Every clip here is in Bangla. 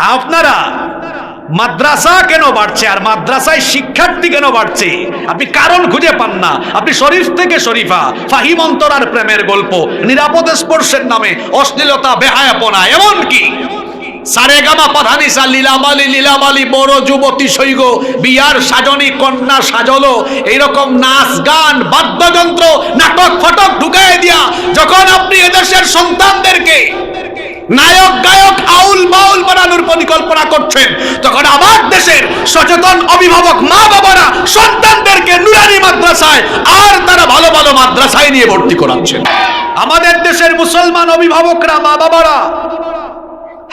আপনারা মাদ্রাসা কেন বাড়ছে আর মাদ্রাসায় শিক্ষার্থী কেন বাড়ছে আপনি কারণ খুঁজে পান না। আপনি শরীফ থেকে শরীফা, ফাহিম অন্তরার প্রেমের গল্প, নিরাপদ স্পর্শের নামে অশ্লীলতা, বেহায়াপনা, এমনকি সারেগামা পাধানিসা, লীলামালি লীলামালি, বড় যুবতী সৈগ, বিয়ার সাজনী কন্যা সাজলো, এইরকম নাচ গান, বাদ্যযন্ত্র, নাটক ফটক ঢুকাই দিয়া যখন আপনি এদেশের সন্তানদেরকে নায়ক গায়ক আউল বাউল বানানোর পরিকল্পনা করছেন, তখন আমার দেশের সচেতন অভিভাবক মা বাবারা সন্তানদেরকে নুরানি মাদ্রাসায় আর তারা ভালো ভালো মাদ্রাসায় নিয়ে ভর্তি করাচ্ছেন। আমাদের দেশের মুসলমান অভিভাবকরা, মা বাবারা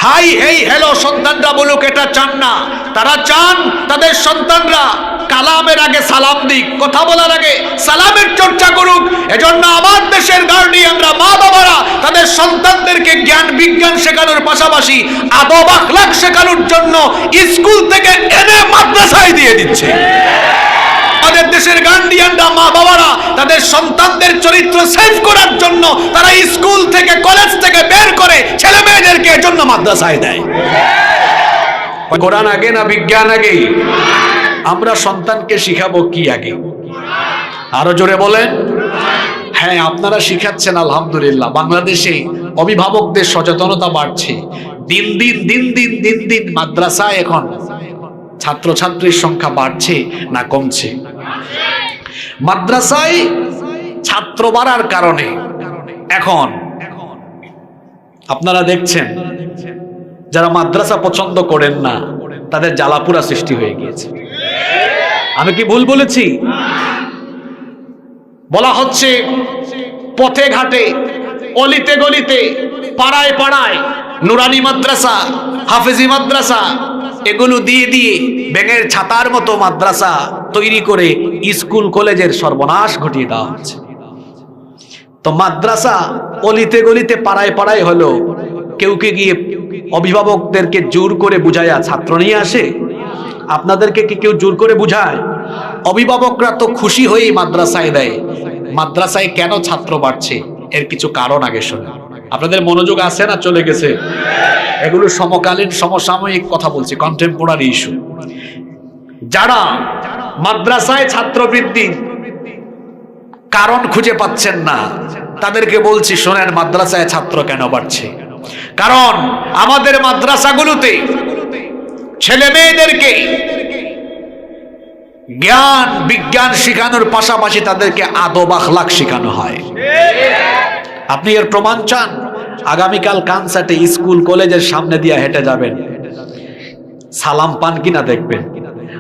হাই হেই হ্যালো সন্তানরা বলুক এটা চান না। তারা চান তাদের সন্তানরা কালামের আগে সালাম দিক, কথা বলার আগে সালামের চর্চা করুক। এজন্য আমার দেশের গার্ডিয়ানরা, মা বাবারা তাদের সন্তানদেরকে জ্ঞান বিজ্ঞান শেখানোর পাশাপাশি আদব আখলাক শেখানোর জন্য স্কুল থেকে এনে মাদ্রাসায় দিয়ে দিচ্ছে। আমাদের দেশের গার্ডিয়ানরা, মা বাবারা তাদের সন্তানদের চরিত্র সেভ করার জন্য তারা স্কুল থেকে কলেজ থেকে বের করে ছেলে মেয়েদেরকে এজন্য মাদ্রাসায় দেয়। কোরআন আগে না বিজ্ঞান আগে? আমরা সন্তানকে শিখাবো কি আগে? আরো জোরে বলেন। হ্যাঁ, আপনারা শিখাচ্ছেন আলহামদুলিল্লাহ। বাংলাদেশে অভিভাবকদের সচেতনতা বাড়ছে দিন দিন দিন দিন দিন দিন। মাদ্রাসায় এখন ছাত্রছাত্রীর সংখ্যা বাড়ছে না কমছে? মাদ্রাসায় ছাত্র বাড়ার কারণে এখন আপনারা দেখছেন যারা মাদ্রাসা পছন্দ করেন না তাদের জ্বালাপুরা সৃষ্টি হয়ে গিয়েছে। আমি কি ভুল বলেছি? বলা হচ্ছে পথে ঘাটে, অলিতে গলিতে, পাড়ায় পাড়ায় নুরানি মাদ্রাসা, হাফেজি মাদ্রাসা, এগুলো দিয়ে দিয়ে ব্যাঙের ছাতার মতো মাদ্রাসা তৈরি করে স্কুল কলেজের সর্বনাশ ঘটিয়ে দেওয়া হচ্ছে। তো মাদ্রাসা অলিতে গলিতে পাড়ায় পাড়ায় হলো, কেউ কে গিয়ে অভিভাবকদেরকে জোর করে বুঝায়া ছাত্র নিয়ে আসে? আপনাদেরকে কি কেউ জোর করে বুঝায়? অভিভাবকরা তো খুশি হয়েই মাদ্রাসায় দেয়। মাদ্রাসায় কেন ছাত্র বাড়ছে এর কিছু কারণ আগে শুনে। আপনাদের মনোযোগ আছে না চলে গেছে? এগুলো সমকালীন সমসাময়িক কথা বলছি, কন্টেম্পোরারি ইস্যু। যারা মাদ্রাসায় ছাত্র বৃদ্ধির কারণ খুঁজে পাচ্ছেন না তাদেরকে বলছি শোনেন, মাদ্রাসায় ছাত্র কেন বাড়ছে। কারণ আমাদের মাদ্রাসাগুলোতে ছেলে মেয়েদেরকে জ্ঞান বিজ্ঞান শেখানোর পাশাপাশি তাদেরকে আদব আখলাক শেখানো হয়। আপনি এর প্রমাণ চান? আগামীকাল কানসাটে স্কুল কলেজের সামনে দিয়ে হেঁটে যাবেন, সালাম পান কিনা দেখবেন।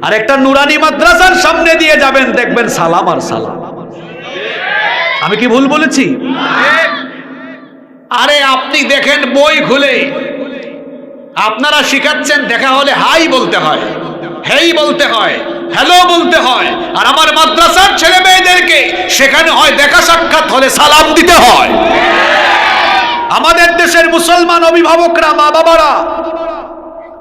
আর একটা নুরানি মাদ্রাসার সামনে দিয়ে যাবেন, দেখবেন সালাম আর সালাম। আমি কি ভুল বলেছি? আরে আপনি দেখেন বই খুলে, আপনারা শিখাচ্ছেন দেখা হলে হাই বলতে হয়, হেই বলতে হয়, হ্যালো বলতে হয়। আর আমার মাদ্রাসার ছেলে মেয়েদেরকে শেখানো হয় দেখা সাক্ষাৎ হলে সালাম দিতে হয়। আমাদের দেশের মুসলমান অভিভাবকরা, মা বাবারা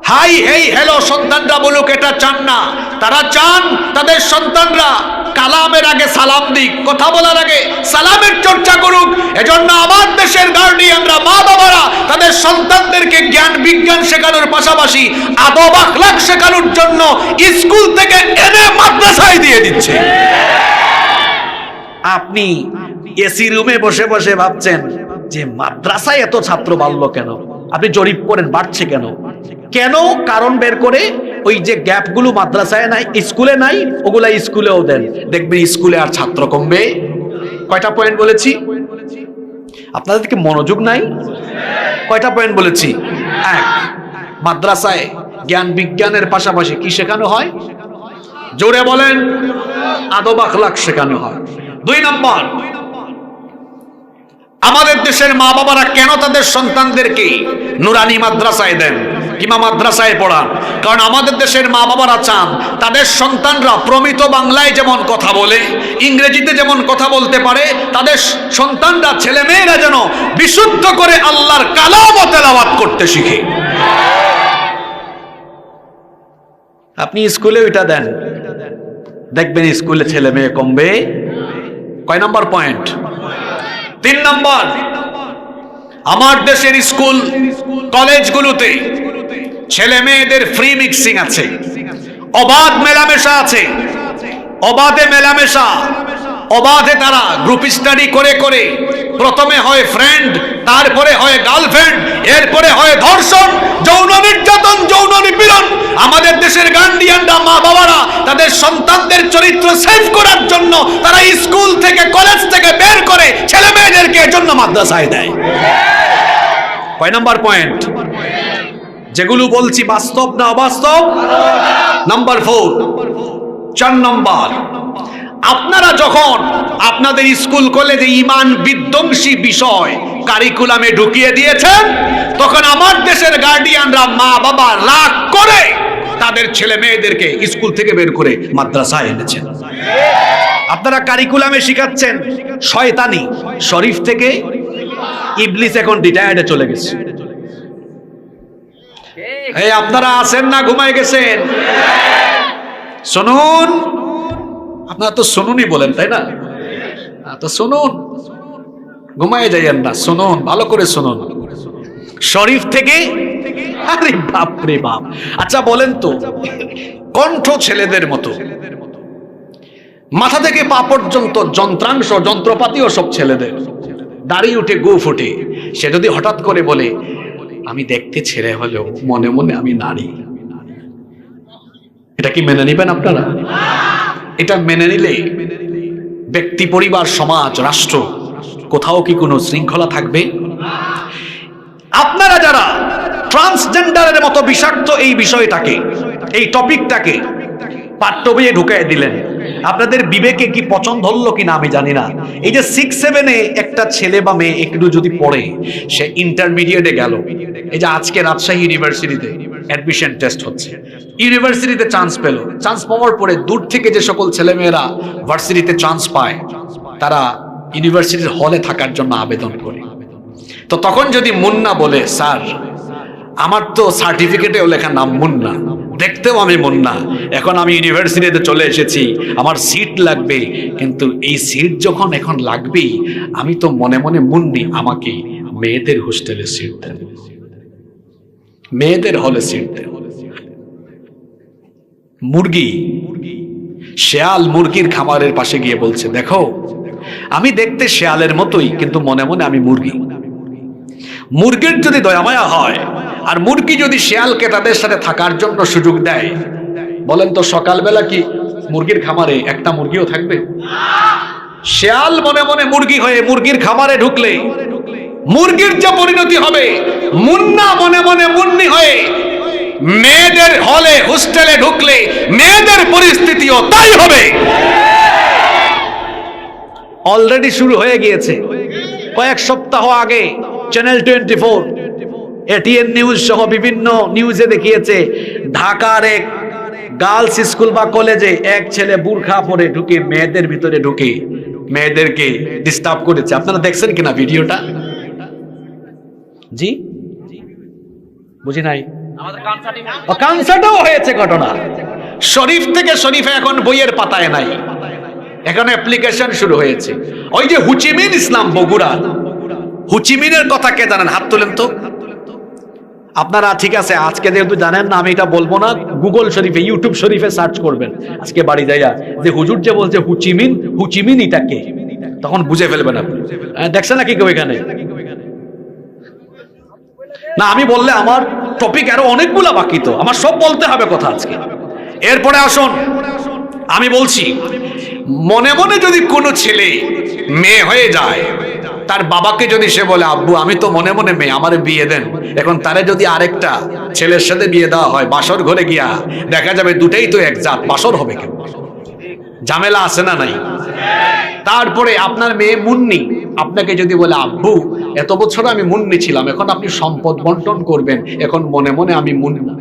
হাই হেই হ্যালো সন্তানরা বলুক এটা চান না। তারা চান তাদের সন্তানরা কালামের আগে সালাম দিক, কথা বলার আগে সালামের চর্চা করুক। এজন্য আমার দেশের গার্ডিয়ানরা, মা বাবারা তাদের সন্তানদেরকে জ্ঞান বিজ্ঞান শেখানোর পাশাপাশি আদব আখলাক শেখানোর জন্য স্কুল থেকে এনে মাদ্রাসায় দিয়ে দিচ্ছে। আপনি এসি রুমে বসে বসে ভাবছেন যে মাদ্রাসায় এত ছাত্র বাড়লো কেন? আপনি জরিপ করেন বাড়ছে কেন? কেন কারণ বের করে ওই যে গ্যাপগুলো মাদ্রাসায় নাই, স্কুলে নাই, ওগুলা স্কুলেও দেন, দেখবেন স্কুলে আর ছাত্র কমবে। কয়টা পয়েন্ট বলেছি? আপনাদের কি মনোযোগ নাই? কয়টা পয়েন্ট বলেছি? এক, মাদ্রাসায় জ্ঞান বিজ্ঞানের পাশাপাশি কি শেখানো হয়? জোরে বলেন। আদব আখলাক শেখানো হয়। 2 নম্বর, আমাদের দেশের মা বাবারা কেন তাদের সন্তানদেরকে নুরানি মাদ্রাসায় দেন কিংবা মাদ্রাসায় পড়ান? কারণ আমাদের দেশের মা বাবারা চান তাদের সন্তানরা প্রমিত বাংলায় যেমন কথা বলে, ইংরেজিতে যেমন কথা বলতে পারে, তাদের সন্তানরা ছেলে মেয়েরা যেন বিশুদ্ধ করে আল্লাহর কালাম তেলাওয়াত করতে শিখে। আপনি স্কুলে ওইটা দেন, দেখবেন স্কুলে ছেলে মেয়ে কমবে। কয় নম্বর পয়েন্ট? 3 নম্বর, আমার দেশের স্কুল কলেজগুলোতে ছেলে মেয়েদের ফ্রি মিক্সিং আছে, অবাধ মেলামেশা আছে, অবাধে মেলামেশা, অবাধে তারা গ্রুপ স্টাডি করে করে প্রথমে হয় ফ্রেন্ড, তারপরে হয় গার্লফ্রেন্ড, এরপরে হয় ধর্ষণ, যৌন নির্যাতন, যৌন নিপীড়ন। আমাদের দেশের গার্ডিয়ানরা, মা বাবারা তাদের সন্তানদের চরিত্র সেভ করার জন্য তারা স্কুল থেকে কলেজ থেকে বের করে ছেলে মেয়েদেরকে এজন্য মাদ্রাসায় দেয়। কয় নাম্বার পয়েন্ট? যেগুলো বলছি বাস্তব না অবাস্তব? নাম্বার 4, 4 নম্বর, আপনারা যখন আপনাদের স্কুল কলেজে ঈমান বিধ্বংসী বিষয় কারিকুলামে ঢুকিয়ে দিয়েছেন, তখন আমার দেশের গার্ডিয়ানরা, মা বাবা রাগ করে তাদের ছেলে মেয়েদেরকে স্কুল থেকে বের করে মাদ্রাসায় এনেছেন। আপনারা কারিকুলামে শিখাচ্ছেন শয়তানি, শরীফ থেকে ইবলিস এখন রিটায়ার্ডে চলে গেছে। এই আপনারা আছেন না ঘুমায় গেছেন? শুনুন, আপনারা তো শুনুনই বলেন, তাই না? তো শুনুন, ঘুমায় যাইয়েন না, শুনুন, ভালো করে শুনুন। শরীফ থেকে, আরে বাপ রে বাপ। আচ্ছা বলেন তো, কণ্ঠ ছেলেদের মতো, মাথা থেকে পা পর্যন্ত যন্ত্রাংশ, যন্ত্রপাতিও সব ছেলেদের, দাড়ি উঠে গোঁফ ওঠে, সে যদি হঠাৎ করে বলে আমি দেখতে ছেলে হলেও মনে মনে আমি নারী, এটা কি মেনে নিবেন আপনারা? এটা মেনে নিলে ব্যক্তি, পরিবার, সমাজ, রাষ্ট্র, কোথাও কি কোনো শৃঙ্খলা থাকবে? আপনারা যারা ট্রান্সজেন্ডারের মতো বিষাক্ত এই বিষয়টাকে, এই টপিকটাকে পাঠ্য বইয়ে ঢুকাই দিলেন, আপনাদের বিবেকে কি পছন্দ হলো কিনা আমি জানি না। এই যে 6-7-এ একটা ছেলে বা মেয়ে একটু যদি পড়ে, সে ইন্টারমিডিয়েটে গেল, এই যে আজকে রাজশাহী ইউনিভার্সিটিতে অ্যাডমিশন টেস্ট হচ্ছে, ইউনিভার্সিটিতে চান্স পেল, চান্স পাওয়ার পরে দূর থেকে যে সকল ছেলেমেয়েরা ভার্সিটিতে চান্স পায়, তারা ইউনিভার্সিটির হলে থাকার জন্য আবেদন করে। তো তখন যদি মুন্না বলে, স্যার আমার তো সার্টিফিকেটেও লেখা নাম মুন্না, দেখতেও আমি মুন্না, এখন আমি ইউনিভার্সিটিতে চলে এসেছি, আমার সিট লাগবে, কিন্তু এই সিট যখন এখন লাগবেই, আমি তো মনে মনে মুন্নি, আমাকে মেয়েদের হোস্টেলে সিট দেন, মেয়েদের হলে সিট দেন। মুরগি, শেয়াল মুরগির খামারের পাশে গিয়ে বলছে, দেখো আমি দেখতে শেয়ালের মতোই, কিন্তু মনে মনে আমি মুরগি। মুরগির যদি দয়ামায়া হয় আর মুরগি যদি শেয়ালকে তাদের সাথে থাকার জন্য সুযোগ দেয়, বলেন তো সকালবেলা কি মুরগির খামারে একটা মুরগিও থাকবে? শেয়াল মনে মনে মুরগি হয়ে মুরগির খামারে ঢুকলে মুরগির যে পরিণতি হবে, মুন্না মনে মনে মুন্নি হয়ে মেয়েদের হলে হোস্টেলে ঢুকলে মেয়েদের পরিস্থিতিও তাই হবে। অলরেডি শুরু হয়ে গিয়েছে। কয়েক সপ্তাহ আগে চ্যানেল 24, এটিএন নিউজ সহ বিভিন্ন নিউজে দেখিয়েছে, ঢাকার এক গার্লস স্কুল বা কলেজে এক ছেলে বুরখা পরে ঢুকে মেয়েদের ভিতরে ঢুকে মেয়েদেরকে ডিস্টার্ব করেছে। আপনারা দেখছেন কিনা ভিডিওটা? জি বুঝি নাই, কানসার্টও হয়েছে ঘটনা। শরীফ থেকে শরীফে এখন বইয়ের পাতায় নাই, এখন অ্যাপ্লিকেশন শুরু হয়েছে। ওই যে হুচিমিন ইসলাম বগুড়া, হুচিমিনের কথা কে জানেন? হাত তোলেন তো আপনারা। ঠিক আছে, আজকে যেহেতু জানেন না আমি এটা বলবো না, গুগল শরীফে, ইউটিউব শরীফে সার্চ করবেন আজকে বাড়ি যাইয়া, যে হুজুর যে বলছে হুচিমিন, হুচিমিন এটা কে, তখন বুঝে ফেলবেন আপনি। দেখছেন নাকি কেউ এখানে? না, আমি বললে আমার টপিক আরো অনেকগুলা বাকি, তো আমার সব বলতে হবে কথা আজকে। এরপরে আসুন, আমি বলছি, মনে মনে যদি কোনো ছেলে মেয়ে হয়ে যায়, তার বাবাকে যদি সে বলে আব্বু আমি তো মনে মনে মেয়ে, আমারে বিয়ে দেন, এখন তারে যদি আরেকটা ছেলের সাথে বিয়ে দেওয়া হয়, বাসর ঘরে গিয়া দেখা যাবে দুটাই তো এক জাত, বাসর হবে কেন? ঝামেলা আছে না নাই? তারপরে আপনার মেয়ে মুন্নি আপনাকে যদি বলে আব্বু এত বছর আমি মুন্নি ছিলাম, এখন আপনি সম্পদ বন্টন করবেন, এখন মনে মনে আমি মুন্না,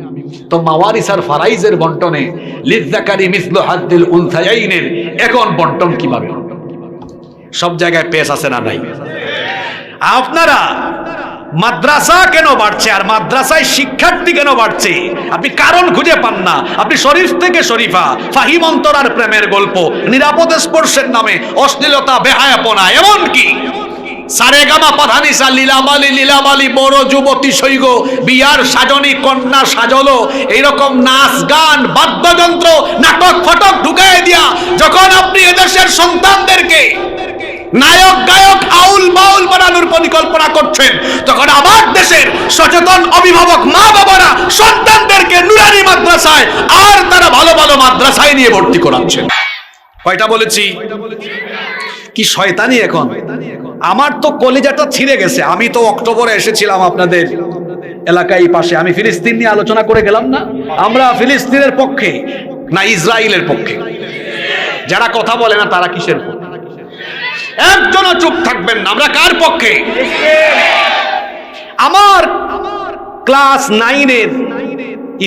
তো মাওয়ারিস আর ফারাইজের বন্টনে লিযযাকারি মিসলু হাদ্দিল উনসায়াইনের এখন বন্টন কিভাবে হবে? সব জায়গায় পেশ আছে না নাই? আপনারা মাদ্রাসা কেন বাড়ছে আর মাদ্রাসায় শিক্ষার্থী কেন বাড়ছে আপনি কারণ খুঁজে পান না। আপনি শরীফ থেকে শরীফা, ফাহিম অন্তরার প্রেমের গল্প, নিরাপদ স্পর্শের নামে অশ্লীলতা, বেহায়াপনা, এমনকি সারেগামা পাধানিসা লীলামালি লীলামালি বড় যুবতী সৈগ বিয়ার সাজনী কন্যা সাজলো, এইরকম নাচ গান বাদ্যযন্ত্র নাটক ফটক ঢুকাই দিয়া যখন আপনি এদেশের সন্তানদেরকে নায়ক গায়ক আউল বাউল বানানোর পরিকল্পনা করছেন, তখন আমার দেশের সচেতন অভিভাবক মা বাবারা সন্তানদেরকে নুরানি মাদ্রাসায় আর তারা ভালো ভালো মাদ্রাসায় নিয়ে ভর্তি করাচ্ছেন। কয়টা বলেছি? কি শয়তানি এখন! আমার তো কলিজাটা ছিঁড়ে গেছে। আমি তো অক্টোবরে এসেছিলাম আপনাদের এলাকায় পাশে, আমি ফিলিস্তিন নিয়ে আলোচনা করে গেলাম না। আমরা ফিলিস্তিনের পক্ষে না ইসরায়েলের পক্ষে? যারা কথা বলে না তারা কিসের পক্ষে? একজনও চুপ থাকবেন না। আমরা কার পক্ষে? আমার ক্লাস 9-এর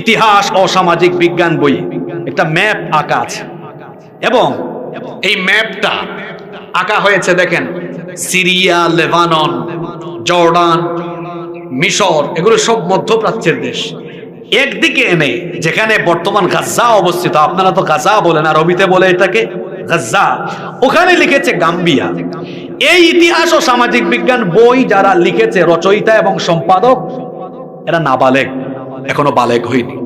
ইতিহাস ও সামাজিক বিজ্ঞান বই একটা ম্যাপ আঁকা আছে, এবং এই ম্যাপটা আঁকা হয়েছে দেখেন সিরিয়া, লেবানন, জর্ডান, মিশর, এগুলো সব মধ্যপ্রাচ্যের দেশ। একদিকে এনে যেখানে বর্তমান গাজা অবস্থিত, আপনারা তো গাজা বলেন, আরবিতে বলে এটাকে গাজা, ওখানে লিখেছে গাম্বিয়া। এই ইতিহাস ও সামাজিক বিজ্ঞান বই যারা লিখেছে, রচয়িতা এবং সম্পাদক, এরা নাবালেগ, এখনো বালেগ হয়নি।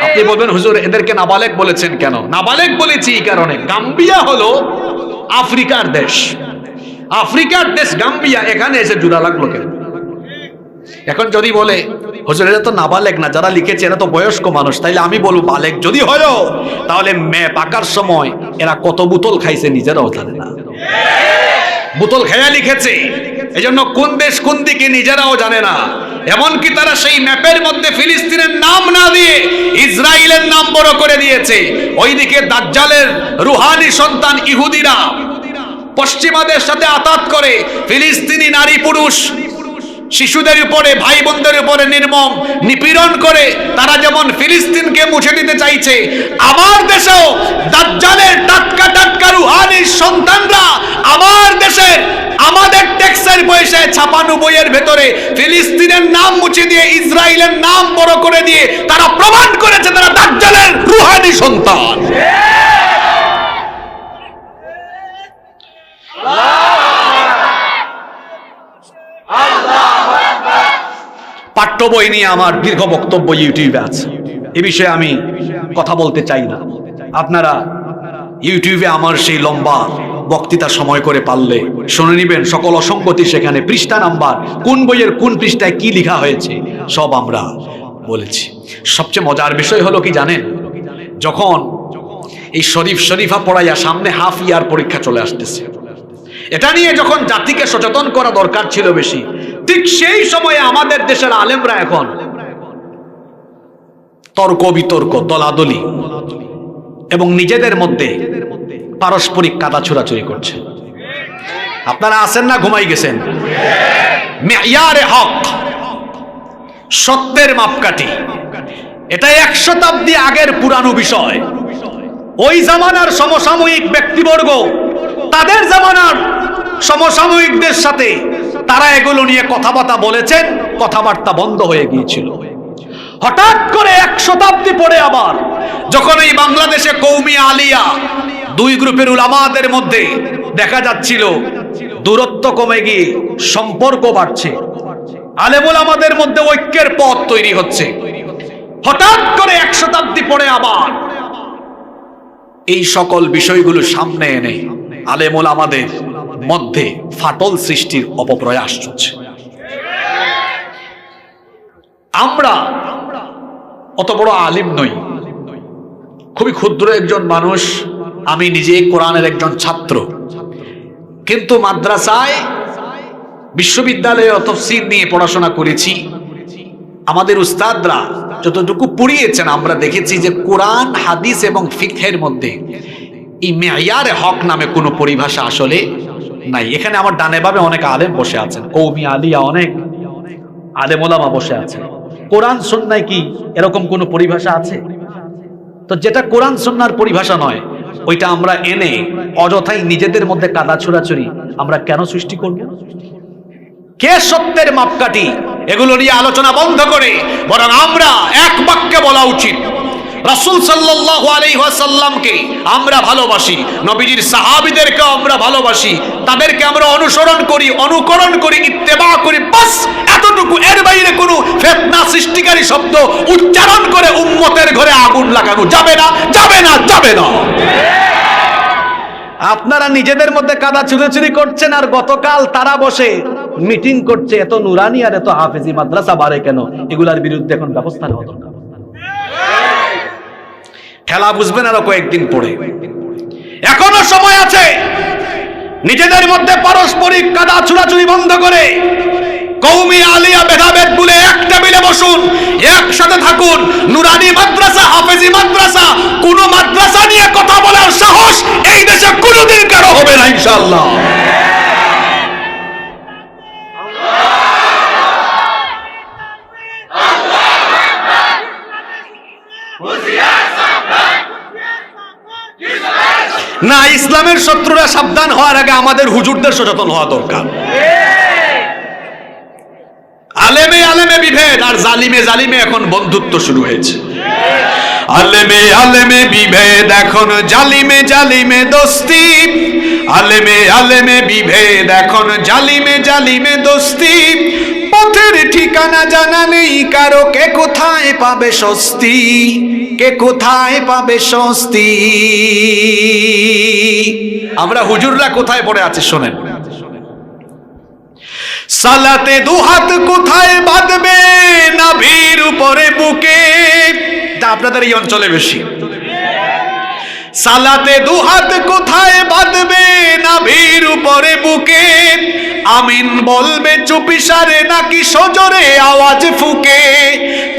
আপনি বলবেন হুজুর এদেরকে নাবালেগ বলেছেন কেন? নাবালেগ বলেছি এই কারণে, গাম্বিয়া হলো আফ্রিকার দেশ, আফ্রিকার দেশ গাম্বিয়া, এখানে এসে জুড়া লাগলো কেন? এখন যদি বলে হুজুর এরা তো নাবালেগ না, যারা লিখেছে এরা তো বয়স্ক মানুষ, তাইলে আমি বলবো বালেগ যদি হয় তাহলে ম্যাপ আঁকার সময় এরা কত বোতল খাইছে নিজেরাও জানে না। বোতল খেয়া লিখেছে, এজন্য কোন দেশ কোন দিকে নিজেরাও জানে না। এমনকি তারা সেই ম্যাপের মধ্যে ফিলিস্তিনের নাম না দিয়ে ইসরায়েলের নাম বড় করে দিয়েছে। ওইদিকে দাজ্জালের রুহানি সন্তান ইহুদিরা পশ্চিমাদের সাথে আতাত করে ফিলিস্তিনি নারী পুরুষ শিশুদের উপরে, ভাই বোনদের উপরে নির্মম নিপীড়ন করে তারা যেমন ফিলিস্তিনকে মুছে দিতে চাইছে, আমার দেশেও দাজ্জালের টাটকা টাটকা রুহানি সন্তানরা আমার দেশে আমাদের ট্যাক্সের পয়সায় ছাপানো বইয়ের ভেতরে ফিলিস্তিনের নাম মুছে দিয়ে ইসরায়েলের নাম বড় করে দিয়ে তারা প্রমাণ করেছে তারা দাজ্জালের রুহানি সন্তান। পাঠ্য বই নিয়ে আমার দীর্ঘ বক্তব্য ইউটিউবে আছে, এ বিষয়ে আমি কথা বলতে চাই না। আপনারা ইউটিউবে আমার সেই লম্বা বক্তৃতা সময় করে পারলে শুনে নিবেন। সকল অসঙ্গতি সেখানে, পৃষ্ঠা নাম্বার, কোন বইয়ের কোন পৃষ্ঠায় কি লেখা হয়েছে সব আমরা বলেছি। সবচেয়ে মজার বিষয় হলো কি জানেন, যখন এই শরীফ শরীফা পড়াইয়া সামনে হাফ ইয়ার পরীক্ষা চলে আসতেছে, এটা নিয়ে যখন জাতিকে সচেতন করা দরকার ছিল বেশি, ঠিক সেই সময়ে আমাদের দেশের আলেমরা এখন তর্ক বিতর্ক, দলাদলি এবং নিজেদের মধ্যে পারস্পরিক কাদা ছোড়াছুড়ি করছে। আপনারা আছেন না ঘুমাই গেছেন? মেয়ারে হক, সত্যের মাপকাঠি, এটা 1 শতাব্দী আগের পুরানো বিষয়। ওই জামানার সমসাময়িক ব্যক্তিবর্গ তাদের জামানার সমসাময়িকদের সাথে তারা এগুলো নিয়ে কথাবার্তা বলেছেন, কথাবার্তা বন্ধ হয়ে গিয়েছিল। হঠাৎ করে 1 শতাব্দী পরে আবার যখন এই বাংলাদেশে কওমি আলিয়া দুই গ্রুপের উলামাদের মধ্যে দেখা যাচ্ছিল দূরত্ব কমে গিয়ে সম্পর্ক বাড়ছে, আলেম উলামাদের মধ্যে ঐক্যের পথ তৈরি হচ্ছে, হঠাৎ করে 1 শতাব্দী পরে আবার এই সকল বিষয়গুলো সামনে এনে আলেম উলামাদের মধ্যে ফাটল সৃষ্টির অপপ্রয়াস চলছে। আমরা অত বড় আলিম নই, খুবই ক্ষুদ্র একজন মানুষ। আমি নিজে কোরআনের একজন ছাত্র, কিন্তু মাদ্রাসায় বিশ্ববিদ্যালয়ে তাফসীর নিয়ে পড়াশোনা করেছি। আমাদের উস্তাদরা যতটুকু পড়িয়েছেন আমরা দেখেছি যে কোরআন, হাদিস এবং ফিকহের মধ্যে এই মেয়ারে হক নামে কোনো পরিভাষা আসলে নাই। এখানে আমার ডানে বামে অনেক আলেম বসে আছেন, কওমি আলিয়া অনেক আলেম ওলামা বসে আছেন। কোরআন সুন্নায় কি এরকম কোনো পরিভাষা আছে? তো যেটা কোরআন সুন্নাহর পরিভাষা নয়, ওইটা আমরা এনে অযথাই নিজেদের মধ্যে কাদা ছোড়াছুড়ি আমরা কেন সৃষ্টি করব? কে সত্যের মাপকাঠি, এগুলো নিয়ে আলোচনা বন্ধ করে বরং আমরা এক বাক্যে বলা উচিত, রাসূল সাল্লাল্লাহু আলাইহি ওয়াসাল্লামকে আমরা ভালোবাসি, নবীজির সাহাবীদেরকে আমরা ভালোবাসি, তাদেরকে আমরা অনুসরণ করি, অনুকরণ করি, ইত্তেবা করি, বাস এতটুকু। এর বাইরে কোনো ফিতনা সৃষ্টিকারী শব্দ উচ্চারণ করে উম্মতের ঘরে আগুন লাগানো যাবে না, যাবে না, যাবে না। আপনারা নিজেদের মধ্যে কাদা ছুড়াছুড়ি করছেন, আর গতকাল তারা বসে মিটিং করছে এত নুরানি আর এত হাফেজি মাদ্রাসা বাড়ে কেন, এগুলার বিরুদ্ধে এখন ব্যবস্থা নেওয়া দরকার। খেলা বুঝবেন আরো কয়েকদিন পরে, এখনো সময় আছে। নিজেদের মধ্যে পারস্পরিক কাদা ছুড়াছুড়ি বন্ধ করে কওমি আলিয়া ভেদাভেদ ভুলে এক টেবিলে বসুন, একসাথে থাকুন। নুরানি মাদ্রাসা, হাফেজি মাদ্রাসা, কোন মাদ্রাসা নিয়ে কথা বলার সাহস এই দেশে কোনোদিন কারো হবে না ইনশাআল্লাহ। না, ইসলামের শত্রুরা সাবধান হওয়ার আগে আমাদের হুজুরদের সচেতন হওয়া দরকার। আলেমে আলেমে বিভেদ আর জালিমে জালিমে এখন বন্ধুত্ব শুরু হয়েছে। আলেমে আলেমে বিভেদ এখন জালিমে জালিমে দোস্তি, আলেমে আলেমে বিভেদ এখন জালিমে জালিমে দোস্তি। পথের ঠিকানা জানা নেই কারো, কে কোথায় পাবে স্বস্তি, কে কোথায় পাবে স্বস্তি। আমরা হুজুররা কোথায় পড়ে আছে শোনেন। সালাতে দুহাত কোথায় বাঁধবে, নাভির উপরে বুকে। তা আপনাদের এই অঞ্চলে বেশি। সালাতে দুহাত কোথায় বাঁধবে, নাভির উপরে বুকে। আমিন বলবে চুপিসারে নাকি সজোরে আওয়াজ ফুকে।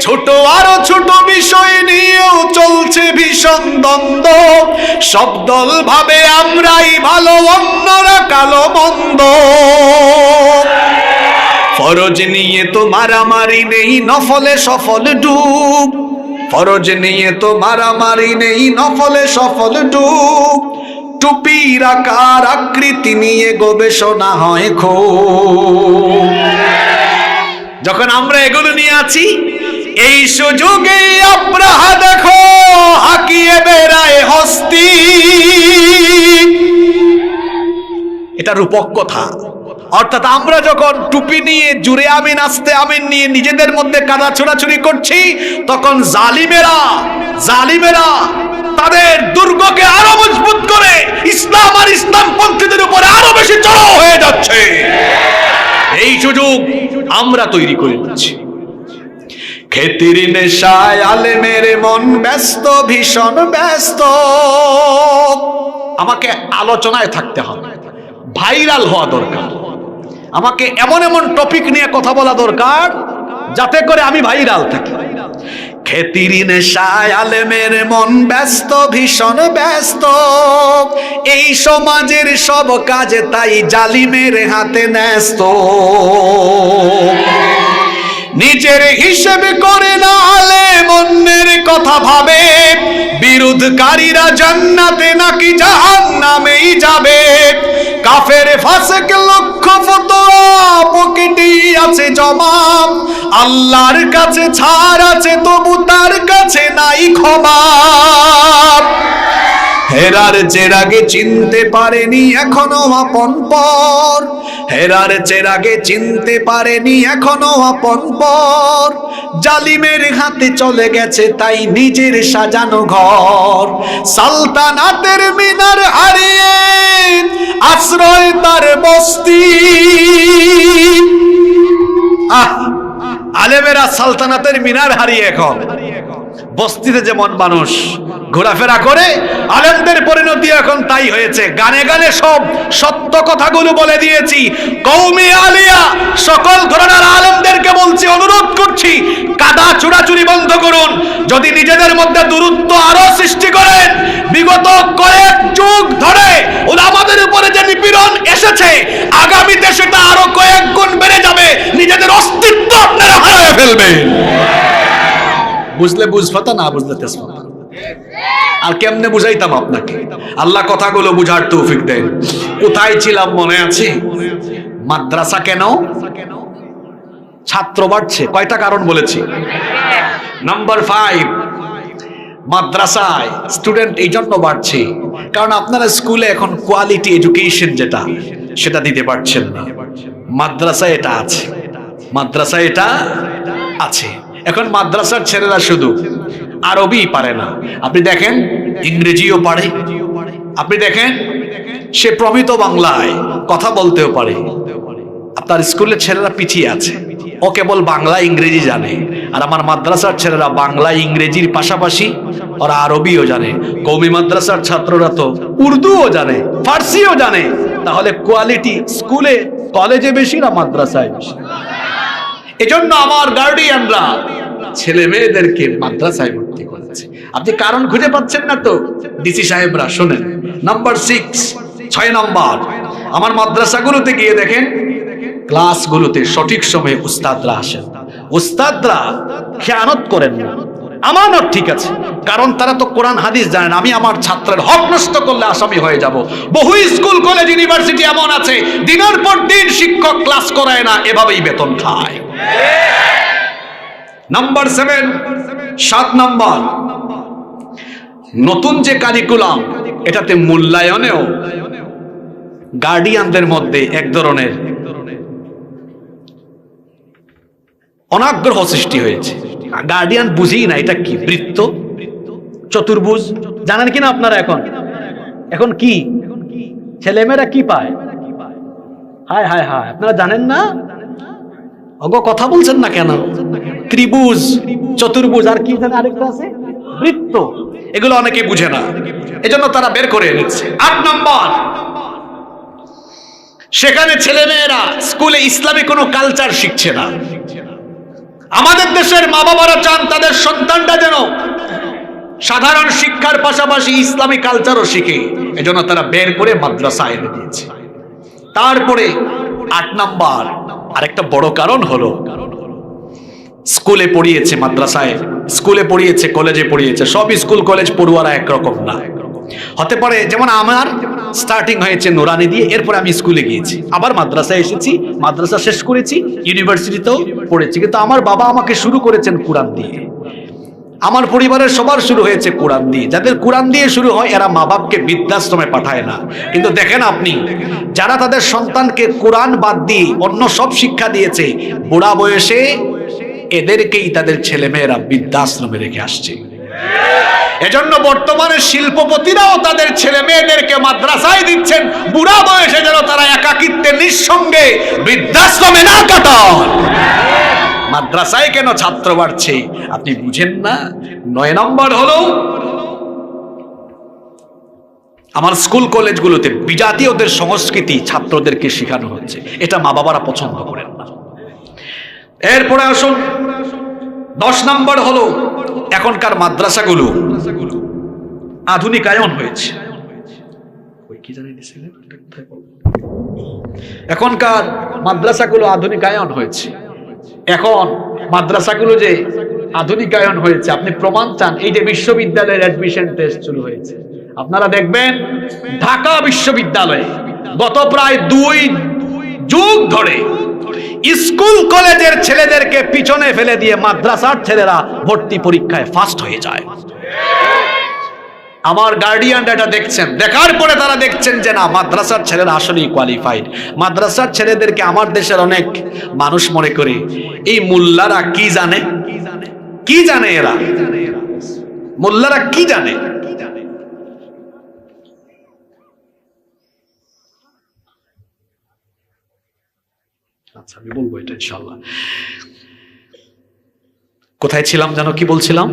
ছোট আরো ছোট বিষয় নিয়েও চলছে ভীষণ দ্বন্দ্ব। সব দল ভাবে আমরাই ভালো, অন্যরা কালো মন্দ। ফরজ নিয়ে তো মারামারি নেই, নফলে সফল ডুব। ফরজ নিয়ে তো মারামারি নেই, নফলে সফল ডুব। টুপির আকার আকৃতি নিয়ে গবেষণা হয় খুব। যখন আমরা এগুলো নিয়ে আছি, এই সুযোগে আব্রাহা দেখো হাকিয়ে বেড়ায় হস্তি। এটা রূপক কথা। অর্থাৎ আমরা যখন টুপি নিয়ে জুড়ে আমিন আস্তে আমিন নিয়ে নিজেদের মধ্যে কাদা ছোড়াছুড়ি করছি, তখন জালিমেরা তাদের দুর্গকে আরো মজবুত করে ইসলাম আর ইসলামপন্থীদের উপরে আরো বেশি চড়াও হয়ে যাচ্ছে। এই সুযোগ আমরা তৈরি করে দিচ্ছি। খেতির নেশায় আলেমের মন ব্যস্ত, ভীষণ ব্যস্ত। আমাকে আলোচনায় থাকতে হবে, ভাইরাল হওয়া দরকার। আমাকে এমন এমন টপিক নিয়ে কথা বলা দরকার যাতে করে আমি ভাইরাল থাকি। খেতির নেশায় আলেমের মন ব্যস্ত, ভীষণ ব্যস্ত। এই সমাজের সব কাজে তাই জালিমের হাতে ন্যস্ত। নিজের হিসেব করে না আলেম, অন্যের কথা ভাবে। বিরোধকারীরা জান্নাতে নাকি জাহান্নামেই যাবে। কাফের ফাসেক লক্ষ ফতোয়া পকেটেই আছে জমা। আল্লাহর কাছে ছাড় আছে, তবু তার কাছে নাই ক্ষমা। হেরার চেরাগে চিনতে পারেনি এখনো আপন পর। হেরার চেরাগে চিনতে পারেনি এখনো আপন পর। জালিমের হাতে চলে গেছে তাই নিজের সাজানো ঘর। সালতানাতের মিনার হারিয়ে আশ্রয় তার বস্তি। আলেমেরা সালতানাতের মিনার হারিয়ে এখন বস্তিতে যেমন মানুষ ঘোরাফেরা করে, আলেমদের পরিণতি এখন তাই হয়েছে। গানে গানে সব সত্য কথাগুলো বলে দিয়েছি। কওমি আলিয়া সকল ধরনের আলেমদেরকে বলছি, অনুরোধ করছি, কাদা চুরাচুরি বন্ধ করুন। যদি নিজেদের মধ্যে দূরত্ব আরো সৃষ্টি করেন, বিগত কয়েক যুগ ধরে ওলামাদের উপরে যে নিপীড়ন এসেছে, আগামীতে সেটা আরো কয়েক গুণ বেড়ে যাবে। নিজেদের অস্তিত্ব আপনারা হারিয়ে ফেলবেন। বুঝলে বুঝপাতা, না বুঝলে তেজপাতা। আর কেমনে বুঝাইতাম আপনাকে? আল্লাহ কথাগুলো বুঝার তৌফিক দেন। কোথায় ছিলাম মনে আছে? মাদ্রাসা কেন? ছাত্র বাড়ছে, কয়টা কারণ বলেছি। নাম্বার 5, মাদ্রাসায় স্টুডেন্ট এই জন্য বাড়ছে কারণ আপনারা স্কুলে এখন কোয়ালিটি এডুকেশন যেটা সেটা দিতে পারছেন না। মাদ্রাসায় এটা আছে, মাদ্রাসায় এটা আছে। এখন মাদ্রাসার ছেলেরা শুধু আরবি পারে না, আপনি দেখেন ইংরেজিও পারে, আপনি দেখেন সে প্রমিত বাংলায় কথা বলতেও পারে। আপনার স্কুলের ছেলেরা পিছিয়ে আছে, ও কেবল বাংলা ইংরেজি জানে। আর আমার মাদ্রাসার ছেলেরা বাংলা ইংরেজির পাশাপাশি ওরা আরবিও জানে। কওমি মাদ্রাসার ছাত্ররা তো উর্দুও জানে, ফার্সিও জানে। তাহলে কোয়ালিটি স্কুলে কলেজে বেশি না মাদ্রাসায় বেশি? এজন্য আমার গার্ডিয়ানরা ছেলে মেয়েদেরকে মাদ্রাসায় ভর্তি করেছে। আপনি কারণ খুঁজে পাচ্ছেন না তো? ডিসি সাহেবরা শোনেন, নাম্বার 6 নাম্বার, আমার মাদ্রাসাগুলোতে গিয়ে দেখেন ক্লাসগুলোতে সঠিক সময়ে উস্তাদরা আসেন। উস্তাদরা খেয়ানত করেন না, আমানত ঠিক আছে, কারণ তারা তো কোরআন হাদিস জানেন। আমি আমার ছাত্রের হক নষ্ট করলে আসামি হয়ে যাব। বহু স্কুল কলেজ ইউনিভার্সিটি এমন আছে দিনের পর দিন শিক্ষক ক্লাস করায় না, এভাবেই বেতন খায়। নাম্বার 7 নাম্বার, নতুন যে কারিকুলাম এটাতে মূল্যায়নেও গার্ডিয়ানদের মধ্যে এক ধরনের অনাগ্রহ সৃষ্টি হয়েছে। গার্ডিয়ান বুঝেই না এটা কি, বৃত্ত, চতুর্ভুজ জানেন কিনা আপনারা? এখন কি ছেলেমেয়েরা কি পায়? হায় হায় হায়, আপনারা জানেন না? অগো কথা বলছেন না কেন? ত্রিভুজ, চতুর্ভুজ, আর কি জানেন আরেকটা আছে বৃত্ত। এগুলো অনেকে বুঝে না, এজন্য তারা বের করে এনেছে। 8 নাম্বার, সেখানে ছেলেমেয়েরা স্কুলে ইসলামী কোনো কালচার শিখছে না। আমাদের দেশের মা বাবারা চান তাদের সন্তানটা যেন সাধারণ শিক্ষার পাশাপাশি ইসলামী কালচারও শিখে, এজন্য তারা বের করে মাদ্রাসায় এনে দিয়েছে। তারপরে 8 নাম্বার আরেকটা বড় কারণ হলো স্কুলে পড়িয়েছে, মাদ্রাসায় স্কুলে পড়িয়েছে, কলেজে পড়িয়েছে। সব স্কুল কলেজ পড়ুয়ারা একরকম না। হতে পারে যেমন আমার স্টার্টিং হয়েছে নুরানি দিয়ে, এরপরে আমি স্কুলে গিয়েছি, আবার মাদ্রাসায় এসেছি, মাদ্রাসা শেষ করেছি, ইউনিভার্সিটিতেও পড়েছি, কিন্তু আমার বাবা আমাকে শুরু করেছেন কোরআন দিয়ে। আমার পরিবারের সবার শুরু হয়েছে কোরআন দিয়ে। যাদের কোরআন দিয়ে শুরু হয় এরা মা বাপকে বৃদ্ধাশ্রমে পাঠায় না। কিন্তু দেখেন আপনি, যারা তাদের সন্তানকে কোরআন বাদ দিয়ে অন্য সব শিক্ষা দিয়েছে, বুড়া বয়সে এদেরকেই তাদের ছেলে মেয়েরা বৃদ্ধাশ্রমে রেখে আসছে। এজন্য বর্তমানে শিল্পপতিরাও তাদের ছেলে মেয়েদেরকে মাদ্রাসায় দিচ্ছেন, বুড়া বয়সে যেন তারা একাকিত্বে নিঃসঙ্গে বৃদ্ধাশ্রমে না কাটান। মাদ্রাসায় কেন ছাত্র বাড়ছে আপনি বুঝেন না? 9 নম্বর হলো আমার স্কুল কলেজগুলোতে বিজাতীয়দের সংস্কৃতি ছাত্রদেরকে শেখানো হচ্ছে, এটা মা বাবারা পছন্দ করেন না। এরপরে আসুন 10 নম্বর হলো এখনকার মাদ্রাসাগুলো আধুনিকায়ন হয়েছে। এখনকার মাদ্রাসাগুলো আধুনিকায়ন হয়েছে। এখন মাদ্রাসাগুলো যে আধুনিকায়ন হয়েছে, আপনি প্রমাণ চান? এই যে বিশ্ববিদ্যালয়ের অ্যাডমিশন টেস্ট শুরু হয়েছে, আপনারা দেখবেন ঢাকা বিশ্ববিদ্যালয়ে গত প্রায় 2 যুগ ধরে স্কুল কলেজের ছেলেদেরকে পিছনে ফেলে দিয়ে মাদ্রাসার ছেলেরা ভর্তি পরীক্ষায় ফার্স্ট হয়ে যায়। আমার গার্ডিয়ানরা এটা দেখছেন, দেখার পরে তারা দেখছেন যে না, মাদ্রাসার ছেলেরা আসলেই কোয়ালিফাইড। মাদ্রাসার ছেলেদেরকে আমার দেশের অনেক মানুষ মনে করে এই মোল্লারা কি জানে, কি জানে এরা, মোল্লারা কি জানে। আচ্ছা আমি বলবো এটা ইনশাআল্লাহ। কোথায় ছিলাম যেন, কি বলছিলাম?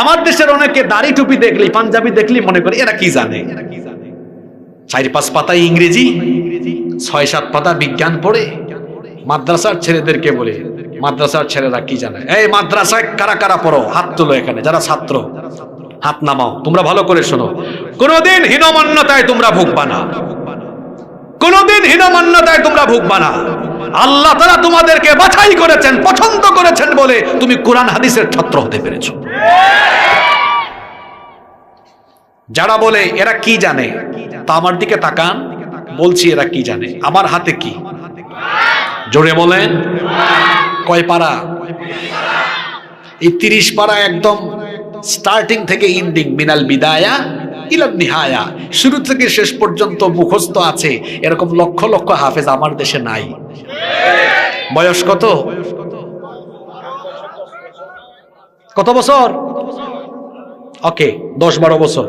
আমার দেশের অনেকে দাড়ি টুপি দেখলি, পাঞ্জাবি দেখলি মনে করে এরা কি জানে। 4-5 পাতা ইংরেজি, 6-7 পাতা বিজ্ঞান পড়ে মাদ্রাসার ছেলেদেরকে বলে মাদ্রাসার ছেলেরা কি জানে। এই মাদ্রাসায় কারা কারা পড়ো হাত তোলো, এখানে যারা ছাত্র হাত নামাও। তোমরা ভালো করে শোনো, কোনোদিন হীনমান্যতায় তোমরা ভুগবা না, কোনোদিন হীনমান্যতায় তোমরা ভুগবা না। আল্লাহ তাআলা তোমাদেরকে বাছাই করেছেন, পছন্দ করেছেন বলে তুমি কোরআন হাদিসের ছাত্র হতে পেরেছো। যারা বলে এরা কি জানে, তা আমার দিকে তাকান, বলছি এরা কি জানে। আমার হাতে কি? জোরে বলেন। কয় পারা? এই 30 পারা একদম স্টার্টিং থেকে ইন্ডিং, মিনাল বিদায়া ইলা নিহায়া, শুরু থেকে শেষ পর্যন্ত মুখস্থ আছে, এরকম লক্ষ লক্ষ হাফেজ আমার দেশে নাই। বয়স কত? কত বছর? ওকে, 10-12 বছর।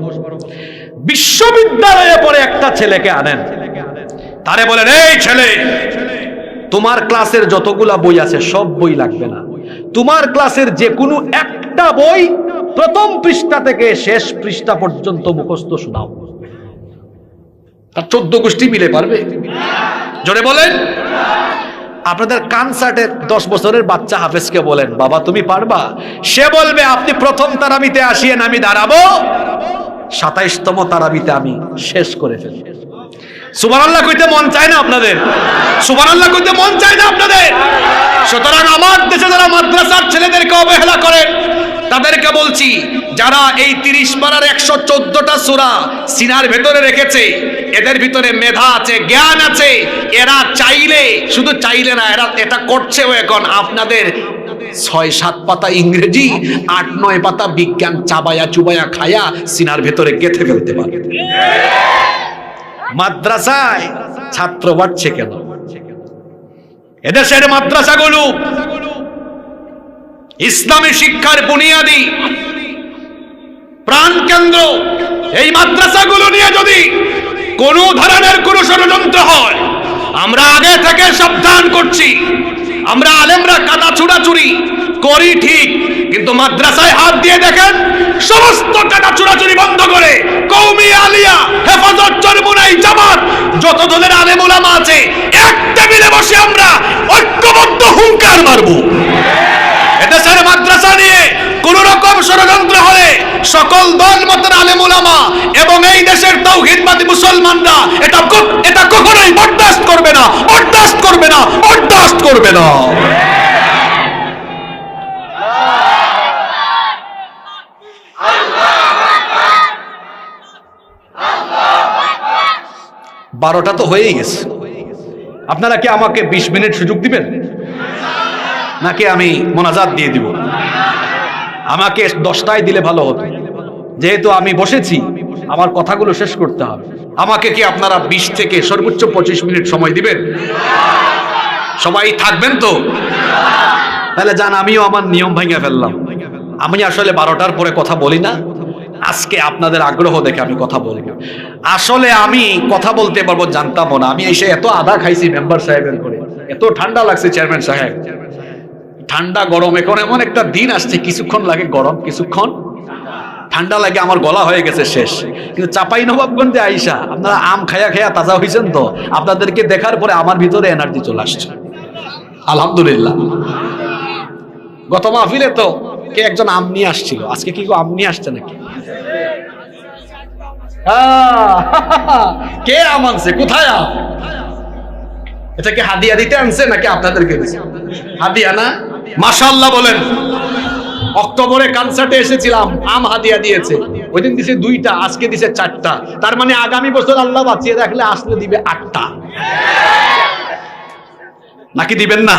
বিশ্ববিদ্যালয়ে পড়ে একটা ছেলেকে আনেন, তারে বলেন, এই ছেলে, তোমার ক্লাসের যতগুলা বই আছে সব বই লাগবে না, তোমার ক্লাসের যে কোনো একটা বই প্রথম পৃষ্ঠা থেকে শেষ পৃষ্ঠা পর্যন্ত মুখস্থ শোনাও। তার 14 গোষ্ঠী মিলে পারবে? জোরে বলেন। আপনাদের কনসার্টের 10 বছরের বাচ্চা হাফেজকে বলেন, বাবা তুমি পারবা? সে বলবে, আপনি প্রথম তারাবিতে আসিয়েন, আমি দাঁড়াবো, 27তম তারাবিতে আমি শেষ করে ফেলব। সুবহানাল্লাহ কইতে মন চায় না আপনাদের? সুবহানাল্লাহ কইতে মন চায় না আপনাদের? সুতরাং আমার দেশে যারা মাদ্রাসার ছেলেদেরকে অবহেলা করেন, তাদেরকে বলছি, যারা এই 30 পারার 114টা সূরা সিনার ভেতরে রেখেছে, এদের ভিতরে মেধা আছে, জ্ঞান আছে, এরা চাইলে, শুধু চাইলে না, এরা এটা করছেও এখন। আপনাদের 6-7 পাতা ইংরেজি, 8-9 পাতা বিজ্ঞান চাবায়া চুবায়া খায়া সিনার ভেতরে গেঁথে ফেলতে পারে। মাদ্রাসায় ছাত্র বাড়ছে কেন? এদেশের মাদ্রাসাগুলো ইসলামী শিক্ষার বুনিয়াদি প্রাণ কেন্দ্র। এই মাদ্রাসাগুলো নিয়ে যদি কোন ধরনের কোন ষড়যন্ত্র হয়, আমরা আগে থেকে সাবধান করছি। আমরা আলেমরা কাদা ছুড়াছুড়ি করি ঠিক, কিন্তু মাদ্রাসায় হাত দিয়ে দেখেন, সমস্ত টাকা চুরাচুরি বন্ধ করে কওমি, আলিয়া, হেফাজত, চরমুনাই, জামাত, যত দলের আলেম ওলামা আছে, এক টেবিলে বসে আমরা ঐক্যবদ্ধ হুঙ্কার মারব। এদেশের মাদ্রাসা নিয়ে কোন রকম ষড়যন্ত্র হলে সকল দল মতের আলেম ওলামা এবং এই দেশের তাওহীদবাদী মুসলমানরা এটা কখনোই বরদাস্ত করবে না, বরদাস্ত করবে না, বরদাস্ত করবে না। 12টা তো হয়েই গেছে। আপনারা কি আমাকে 20 মিনিট সুযোগ দিবেন, নাকি আমি মোনাজাত দিয়ে দিব? আমাকে 10টায় দিলে ভালো হতো, যেহেতু আমি বসেছি, আমার কথাগুলো শেষ করতে হবে। আমাকে কি আপনারা 20 থেকে সর্বোচ্চ 25 মিনিট সময় দিবেন? সবাই থাকবেন তো? তাহলে জান, আমিও আমার নিয়ম ভাঙিয়ে ফেললাম। আমি আসলে 12টার পরে কথা বলি না। আজকে আপনাদের আগ্রহ দেখে আমি কথা বলবো। আসলে আমি কথা বলতে পারবো জানতাম না। আমি এসে এত আদা খাইছি মেম্বার সাহেবের করে, এত ঠান্ডা লাগছে চেয়ারম্যান সাহেব, ঠান্ডা গরম। এখন এমন একটা দিন আসছে, কিছুক্ষণ লাগে গরম, কিছুক্ষণ ঠান্ডা লাগে, আমার গলা হয়ে গেছে শেষ। কিন্তু চাঁপাইনবাবগঞ্জে আইসা আপনারা আম খায়া খায়া তাজা হয়েছেন তো, আপনাদেরকে দেখার পরে আমার ভিতরে এনার্জি চলে আসছে, আলহামদুলিল্লাহ। গত মাহফিলে তো কে একজন আম নিয়ে আসছিল, আজকে কি আম নিয়ে আসছে নাকি? কে আম আনছে? কোথায় আম? এটা কি হাদিয়া দিতে আনছে নাকি আপনাদেরকে দিছে? হাদিয়া না? মাশাআল্লাহ বলেন। অক্টোবরে কনসার্টে এসেছিলাম, আম হাদিয়া দিয়েছে। ওই দিন দিছে 2টা, আজকে দিছে 4টা। তার মানে আগামী বছর আল্লাহ বাঁচিয়ে রাখলে আসলে দিবে 8টা। নাকি দিবেন না?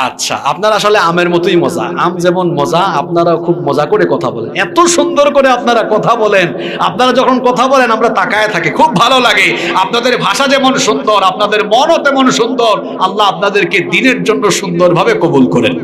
আচ্ছা, আপনারা আসলে আমের মতোই মজা। আম যেমন মজা, আপনারা খুব মজা করে কথা বলেন, এত সুন্দর করে আপনারা কথা বলেন। আপনারা যখন কথা বলেন আমরা তাকায় থাকি, খুব ভালো লাগে। আপনাদের ভাষা যেমন সুন্দর, আপনাদের মনও তেমন সুন্দর। আল্লাহ আপনাদেরকে দ্বীনের জন্য সুন্দরভাবে কবুল করেন।